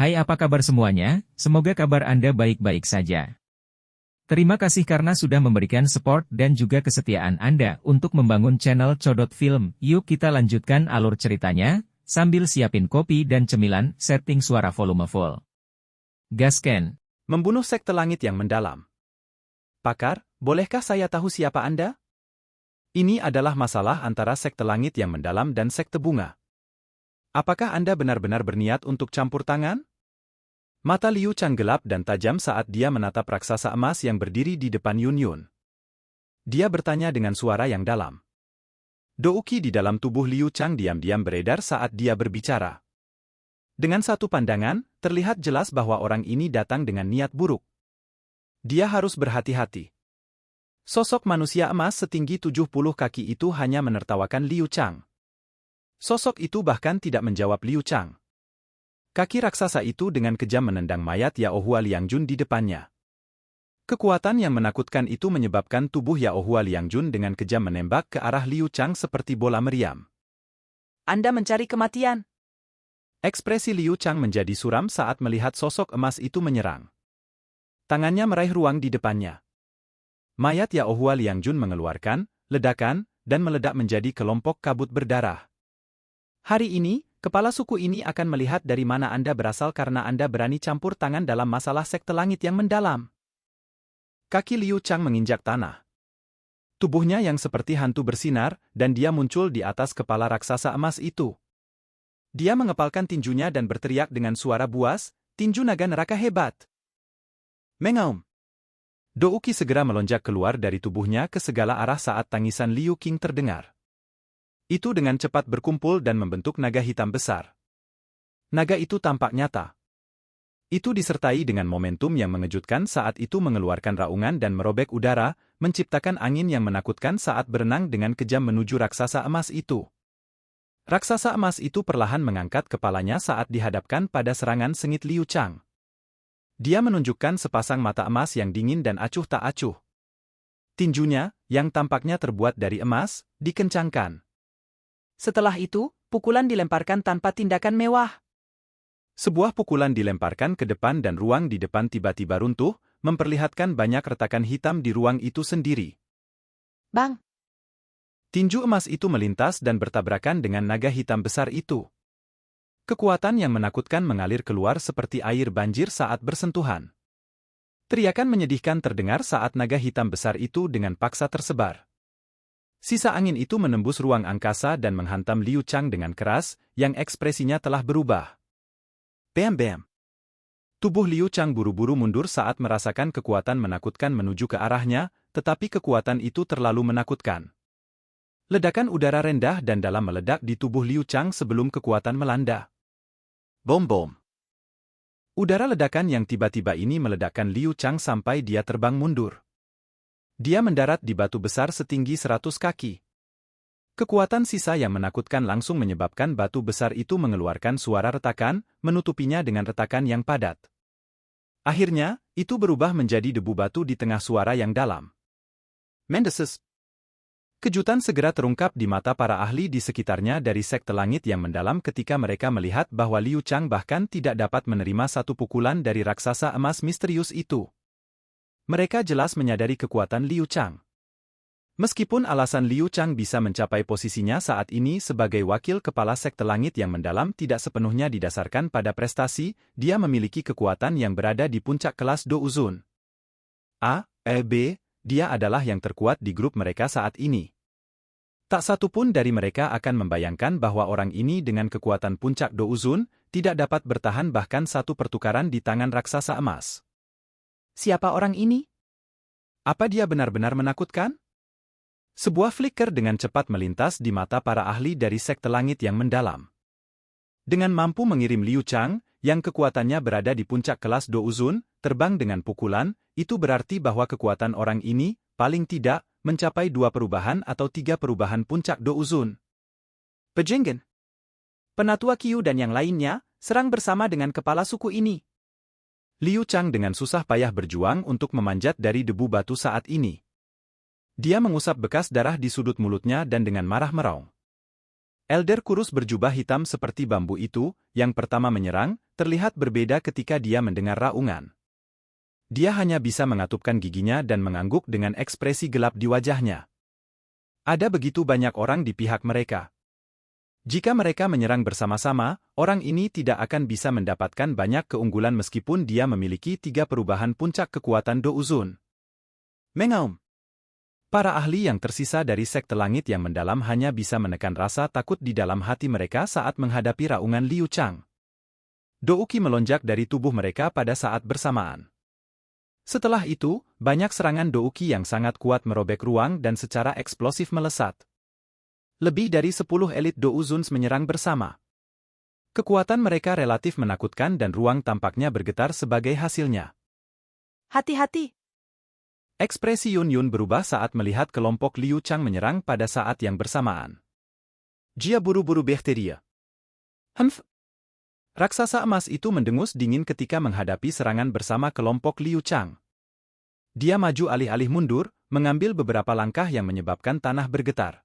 Hai, apa kabar semuanya? Semoga kabar Anda baik-baik saja. Terima kasih karena sudah memberikan support dan juga kesetiaan Anda untuk membangun channel Codot Film. Yuk kita lanjutkan alur ceritanya, sambil siapin kopi dan cemilan, setting suara volume full. Gasken. Membunuh sekte langit yang mendalam. Pakar, bolehkah saya tahu siapa Anda? Ini adalah masalah antara sekte langit yang mendalam dan sekte bunga. Apakah Anda benar-benar berniat untuk campur tangan? Mata Liu Chang gelap dan tajam saat dia menatap raksasa emas yang berdiri di depan Yun Yun. Dia bertanya dengan suara yang dalam. Douki di dalam tubuh Liu Chang diam-diam beredar saat dia berbicara. Dengan satu pandangan, terlihat jelas bahwa orang ini datang dengan niat buruk. Dia harus berhati-hati. Sosok manusia emas setinggi 70 kaki itu hanya menertawakan Liu Chang. Sosok itu bahkan tidak menjawab Liu Chang. Kaki raksasa itu dengan kejam menendang mayat Yaohua Liangjun di depannya. Kekuatan yang menakutkan itu menyebabkan tubuh Yaohua Liangjun dengan kejam menembak ke arah Liu Chang seperti bola meriam. Anda mencari kematian. Ekspresi Liu Chang menjadi suram saat melihat sosok emas itu menyerang. Tangannya meraih ruang di depannya. Mayat Yaohua Liangjun mengeluarkan ledakan dan meledak menjadi kelompok kabut berdarah. Hari ini, kepala suku ini akan melihat dari mana Anda berasal karena Anda berani campur tangan dalam masalah sekte langit yang mendalam. Kaki Liu Chang menginjak tanah. Tubuhnya yang seperti hantu bersinar, dan dia muncul di atas kepala raksasa emas itu. Dia mengepalkan tinjunya dan berteriak dengan suara buas, "Tinju naga neraka hebat!" Mengaum. Douki segera melonjak keluar dari tubuhnya ke segala arah saat tangisan Liu Qing terdengar. Itu dengan cepat berkumpul dan membentuk naga hitam besar. Naga itu tampak nyata. Itu disertai dengan momentum yang mengejutkan saat itu mengeluarkan raungan dan merobek udara, menciptakan angin yang menakutkan saat berenang dengan kejam menuju raksasa emas itu. Raksasa emas itu perlahan mengangkat kepalanya saat dihadapkan pada serangan sengit Liu Chang. Dia menunjukkan sepasang mata emas yang dingin dan acuh tak acuh. Tinjunya, yang tampaknya terbuat dari emas, dikencangkan. Setelah itu, pukulan dilemparkan tanpa tindakan mewah. Sebuah pukulan dilemparkan ke depan dan ruang di depan tiba-tiba runtuh, memperlihatkan banyak retakan hitam di ruang itu sendiri. Bang! Tinju emas itu melintas dan bertabrakan dengan naga hitam besar itu. Kekuatan yang menakutkan mengalir keluar seperti air banjir saat bersentuhan. Teriakan menyedihkan terdengar saat naga hitam besar itu dengan paksa tersebar. Sisa angin itu menembus ruang angkasa dan menghantam Liu Chang dengan keras, yang ekspresinya telah berubah. Bam-bam. Tubuh Liu Chang buru-buru mundur saat merasakan kekuatan menakutkan menuju ke arahnya, tetapi kekuatan itu terlalu menakutkan. Ledakan udara rendah dan dalam meledak di tubuh Liu Chang sebelum kekuatan melanda. Bom-bom. Udara ledakan yang tiba-tiba ini meledakkan Liu Chang sampai dia terbang mundur. Dia mendarat di batu besar setinggi 100 kaki. Kekuatan sisa yang menakutkan langsung menyebabkan batu besar itu mengeluarkan suara retakan, menutupinya dengan retakan yang padat. Akhirnya, itu berubah menjadi debu batu di tengah suara yang dalam. Mendeses. Kejutan segera terungkap di mata para ahli di sekitarnya dari sekte langit yang mendalam ketika mereka melihat bahwa Liu Chang bahkan tidak dapat menerima satu pukulan dari raksasa emas misterius itu. Mereka jelas menyadari kekuatan Liu Chang. Meskipun alasan Liu Chang bisa mencapai posisinya saat ini sebagai wakil kepala sekte langit yang mendalam tidak sepenuhnya didasarkan pada prestasi, dia memiliki kekuatan yang berada di puncak kelas Douzun. Dia adalah yang terkuat di grup mereka saat ini. Tak satu pun dari mereka akan membayangkan bahwa orang ini dengan kekuatan puncak Douzun tidak dapat bertahan bahkan satu pertukaran di tangan raksasa emas. Siapa orang ini? Apa dia benar-benar menakutkan? Sebuah flicker dengan cepat melintas di mata para ahli dari sekte langit yang mendalam. Dengan mampu mengirim Liu Chang, yang kekuatannya berada di puncak kelas Douzun, terbang dengan pukulan, itu berarti bahwa kekuatan orang ini, paling tidak, mencapai 2 perubahan atau 3 perubahan puncak Douzun. Pejenggen. Penatua Qiu dan yang lainnya, serang bersama dengan kepala suku ini. Liu Chang dengan susah payah berjuang untuk memanjat dari debu batu saat ini. Dia mengusap bekas darah di sudut mulutnya dan dengan marah meraung. Elder kurus berjubah hitam seperti bambu itu, yang pertama menyerang, terlihat berbeda ketika dia mendengar raungan. Dia hanya bisa mengatupkan giginya dan mengangguk dengan ekspresi gelap di wajahnya. Ada begitu banyak orang di pihak mereka. Jika mereka menyerang bersama-sama, orang ini tidak akan bisa mendapatkan banyak keunggulan meskipun dia memiliki 3 perubahan puncak kekuatan Douzun. Mengaum. Para ahli yang tersisa dari sekte langit yang mendalam hanya bisa menekan rasa takut di dalam hati mereka saat menghadapi raungan Liu Chang. Douki melonjak dari tubuh mereka pada saat bersamaan. Setelah itu, banyak serangan Douki yang sangat kuat merobek ruang dan secara eksplosif melesat. Lebih dari 10 elit Douzuns menyerang bersama. Kekuatan mereka relatif menakutkan dan ruang tampaknya bergetar sebagai hasilnya. Hati-hati! Ekspresi Yun Yun berubah saat melihat kelompok Liu Chang menyerang pada saat yang bersamaan. Dia buru-buru berteriak. Raksasa emas itu mendengus dingin ketika menghadapi serangan bersama kelompok Liu Chang. Dia maju alih-alih mundur, mengambil beberapa langkah yang menyebabkan tanah bergetar.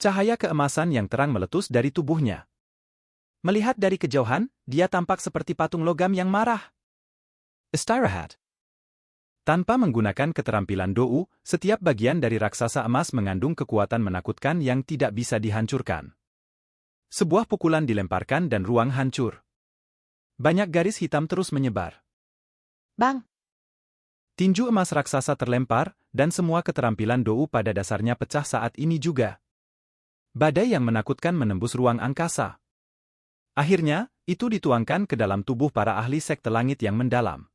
Cahaya keemasan yang terang meletus dari tubuhnya. Melihat dari kejauhan, dia tampak seperti patung logam yang marah. Istirahat. Tanpa menggunakan keterampilan Dou, setiap bagian dari raksasa emas mengandung kekuatan menakutkan yang tidak bisa dihancurkan. Sebuah pukulan dilemparkan dan ruang hancur. Banyak garis hitam terus menyebar. Bang! Tinju emas raksasa terlempar, dan semua keterampilan Dou pada dasarnya pecah saat ini juga. Badai yang menakutkan menembus ruang angkasa. Akhirnya, itu dituangkan ke dalam tubuh para ahli sekte langit yang mendalam.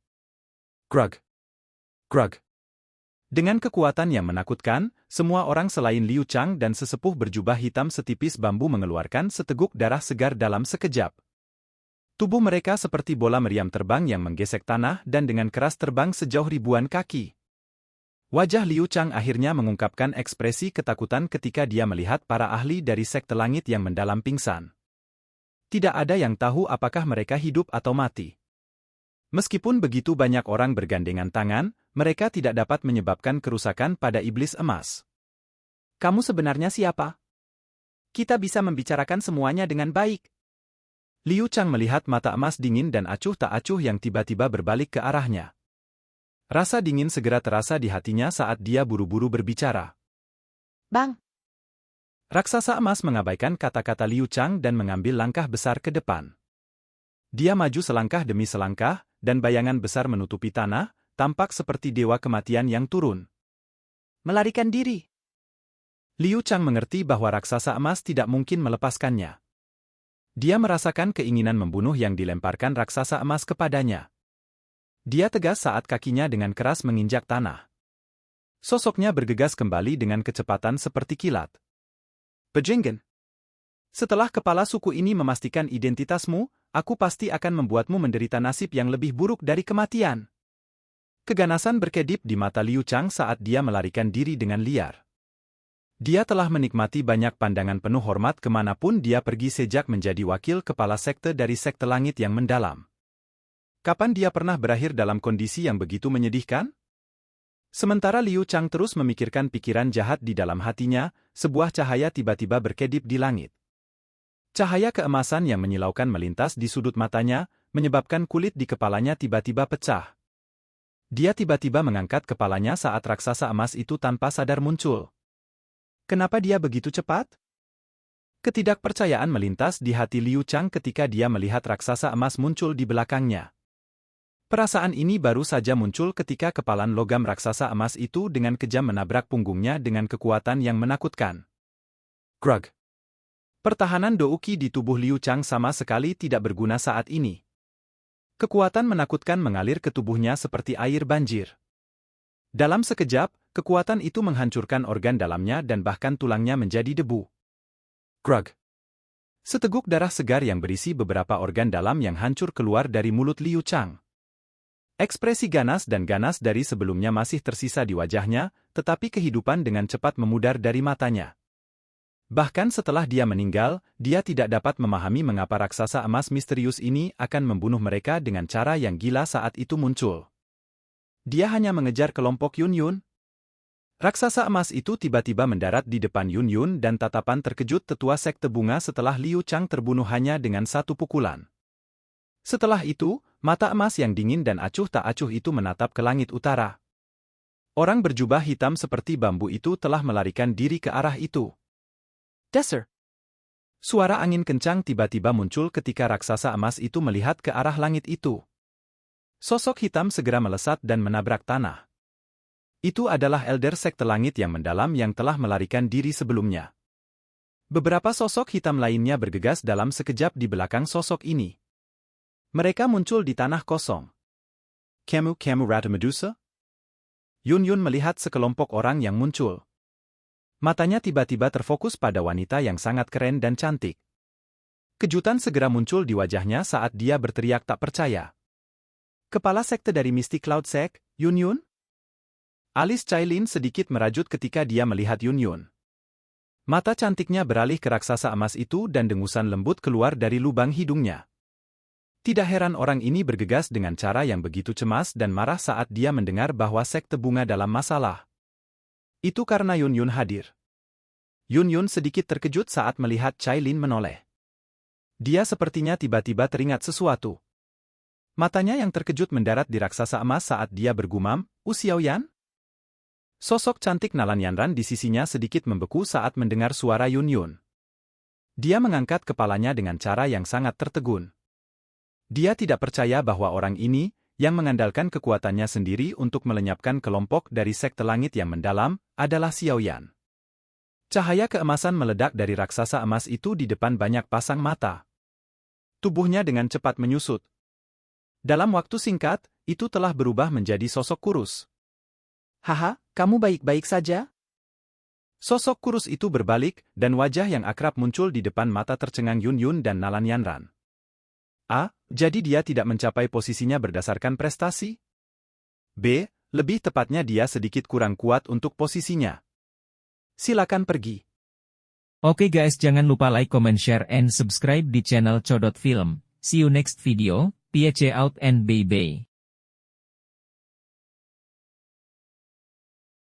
Grug. Grug. Dengan kekuatan yang menakutkan, semua orang selain Liu Chang dan sesepuh berjubah hitam setipis bambu mengeluarkan seteguk darah segar dalam sekejap. Tubuh mereka seperti bola meriam terbang yang menggesek tanah dan dengan keras terbang sejauh ribuan kaki. Wajah Liu Chang akhirnya mengungkapkan ekspresi ketakutan ketika dia melihat para ahli dari sekte langit yang mendalam pingsan. Tidak ada yang tahu apakah mereka hidup atau mati. Meskipun begitu banyak orang bergandengan tangan, mereka tidak dapat menyebabkan kerusakan pada iblis emas. Kamu sebenarnya siapa? Kita bisa membicarakan semuanya dengan baik. Liu Chang melihat mata emas dingin dan acuh tak acuh yang tiba-tiba berbalik ke arahnya. Rasa dingin segera terasa di hatinya saat dia buru-buru berbicara. Bang! Raksasa emas mengabaikan kata-kata Liu Chang dan mengambil langkah besar ke depan. Dia maju selangkah demi selangkah, dan bayangan besar menutupi tanah, tampak seperti dewa kematian yang turun. Melarikan diri. Liu Chang mengerti bahwa raksasa emas tidak mungkin melepaskannya. Dia merasakan keinginan membunuh yang dilemparkan raksasa emas kepadanya. Dia tegas saat kakinya dengan keras menginjak tanah. Sosoknya bergegas kembali dengan kecepatan seperti kilat. Bejenggen. Setelah kepala suku ini memastikan identitasmu, aku pasti akan membuatmu menderita nasib yang lebih buruk dari kematian. Keganasan berkedip di mata Liu Chang saat dia melarikan diri dengan liar. Dia telah menikmati banyak pandangan penuh hormat kemanapun dia pergi sejak menjadi wakil kepala sekte dari sekte langit yang mendalam. Kapan dia pernah berakhir dalam kondisi yang begitu menyedihkan? Sementara Liu Chang terus memikirkan pikiran jahat di dalam hatinya, sebuah cahaya tiba-tiba berkedip di langit. Cahaya keemasan yang menyilaukan melintas di sudut matanya, menyebabkan kulit di kepalanya tiba-tiba pecah. Dia tiba-tiba mengangkat kepalanya saat raksasa emas itu tanpa sadar muncul. Kenapa dia begitu cepat? Ketidakpercayaan melintas di hati Liu Chang ketika dia melihat raksasa emas muncul di belakangnya. Perasaan ini baru saja muncul ketika kepalan logam raksasa emas itu dengan kejam menabrak punggungnya dengan kekuatan yang menakutkan. Grug. Pertahanan Douki di tubuh Liu Chang sama sekali tidak berguna saat ini. Kekuatan menakutkan mengalir ke tubuhnya seperti air banjir. Dalam sekejap, kekuatan itu menghancurkan organ dalamnya dan bahkan tulangnya menjadi debu. Grug. Seteguk darah segar yang berisi beberapa organ dalam yang hancur keluar dari mulut Liu Chang. Ekspresi ganas dan ganas dari sebelumnya masih tersisa di wajahnya, tetapi kehidupan dengan cepat memudar dari matanya. Bahkan setelah dia meninggal, dia tidak dapat memahami mengapa raksasa emas misterius ini akan membunuh mereka dengan cara yang gila saat itu muncul. Dia hanya mengejar kelompok Yun Yun. Raksasa emas itu tiba-tiba mendarat di depan Yun Yun dan tatapan terkejut tetua sekte bunga setelah Liu Chang terbunuh hanya dengan satu pukulan. Setelah itu, mata emas yang dingin dan acuh tak acuh itu menatap ke langit utara. Orang berjubah hitam seperti bambu itu telah melarikan diri ke arah itu. Dasar! Suara angin kencang tiba-tiba muncul ketika raksasa emas itu melihat ke arah langit itu. Sosok hitam segera melesat dan menabrak tanah. Itu adalah elder sekte langit yang mendalam yang telah melarikan diri sebelumnya. Beberapa sosok hitam lainnya bergegas dalam sekejap di belakang sosok ini. Mereka muncul di tanah kosong. Kamu Ratu Medusa? Yun Yun melihat sekelompok orang yang muncul. Matanya tiba-tiba terfokus pada wanita yang sangat keren dan cantik. Kejutan segera muncul di wajahnya saat dia berteriak tak percaya. Kepala sekte dari Mystic Cloud Sect, Yun Yun? Alis Cailin sedikit merajut ketika dia melihat Yun Yun. Mata cantiknya beralih ke raksasa emas itu dan dengusan lembut keluar dari lubang hidungnya. Tidak heran orang ini bergegas dengan cara yang begitu cemas dan marah saat dia mendengar bahwa sekte bunga dalam masalah. Itu karena Yun Yun hadir. Yun Yun sedikit terkejut saat melihat Cailin menoleh. Dia sepertinya tiba-tiba teringat sesuatu. Matanya yang terkejut mendarat di raksasa emas saat dia bergumam, "Xiaoyan?" Sosok cantik Nalan Yanran di sisinya sedikit membeku saat mendengar suara Yun Yun. Dia mengangkat kepalanya dengan cara yang sangat tertegun. Dia tidak percaya bahwa orang ini, yang mengandalkan kekuatannya sendiri untuk melenyapkan kelompok dari sekte langit yang mendalam, adalah Xiaoyan. Cahaya keemasan meledak dari raksasa emas itu di depan banyak pasang mata. Tubuhnya dengan cepat menyusut. Dalam waktu singkat, itu telah berubah menjadi sosok kurus. Haha, kamu baik-baik saja? Sosok kurus itu berbalik, dan wajah yang akrab muncul di depan mata tercengang Yun Yun dan Nalan Yanran. Jadi dia tidak mencapai posisinya berdasarkan prestasi? B. Lebih tepatnya dia sedikit kurang kuat untuk posisinya. Silakan pergi. Oke guys, jangan lupa like, comment, share, and subscribe di channel Codot Film. See you next video, peace out and bye-bye.